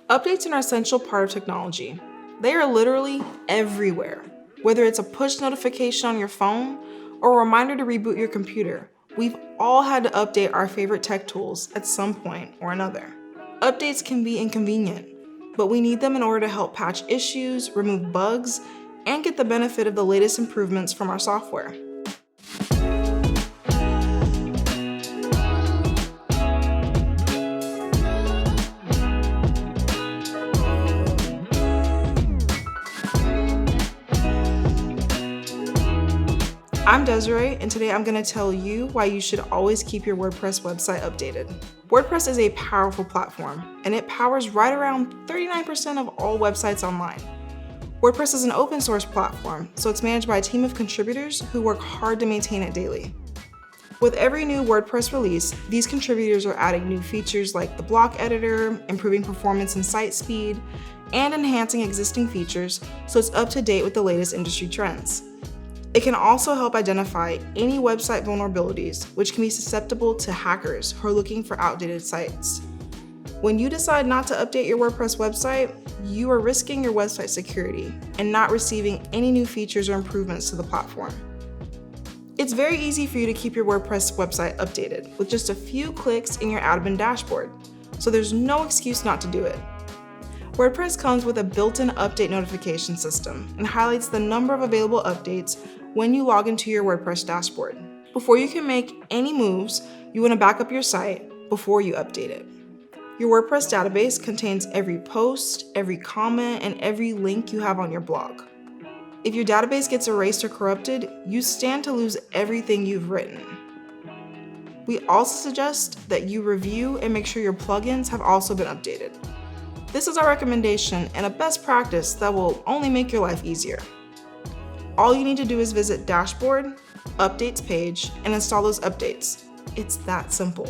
Updates are an essential part of technology. They are literally everywhere. Whether it's a push notification on your phone or a reminder to reboot your computer, we've all had to update our favorite tech tools at some point or another. Updates can be inconvenient, but we need them in order to help patch issues, remove bugs, and get the benefit of the latest improvements from our software. I'm Desiree, and today I'm going to tell you why you should always keep your WordPress website updated. WordPress is a powerful platform, and it powers right around 39% of all websites online. WordPress is an open source platform, so it's managed by a team of contributors who work hard to maintain it daily. With every new WordPress release, these contributors are adding new features like the block editor, improving performance and site speed, and enhancing existing features so it's up to date with the latest industry trends. It can also help identify any website vulnerabilities, which can be susceptible to hackers who are looking for outdated sites. When you decide not to update your WordPress website, you are risking your website security and not receiving any new features or improvements to the platform. It's very easy for you to keep your WordPress website updated with just a few clicks in your admin dashboard, so there's no excuse not to do it. WordPress comes with a built-in update notification system and highlights the number of available updates when you log into your WordPress dashboard. Before you can make any moves, you want to back up your site before you update it. Your WordPress database contains every post, every comment, and every link you have on your blog. If your database gets erased or corrupted, you stand to lose everything you've written. We also suggest that you review and make sure your plugins have also been updated. This is our recommendation and a best practice that will only make your life easier. All you need to do is visit Dashboard, Updates page, and install those updates. It's that simple.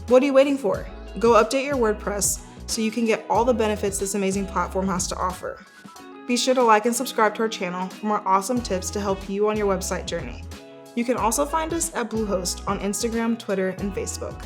What are you waiting for? Go update your WordPress so you can get all the benefits this amazing platform has to offer. Be sure to like and subscribe to our channel for more awesome tips to help you on your website journey. You can also find us at Bluehost on Instagram, Twitter, and Facebook.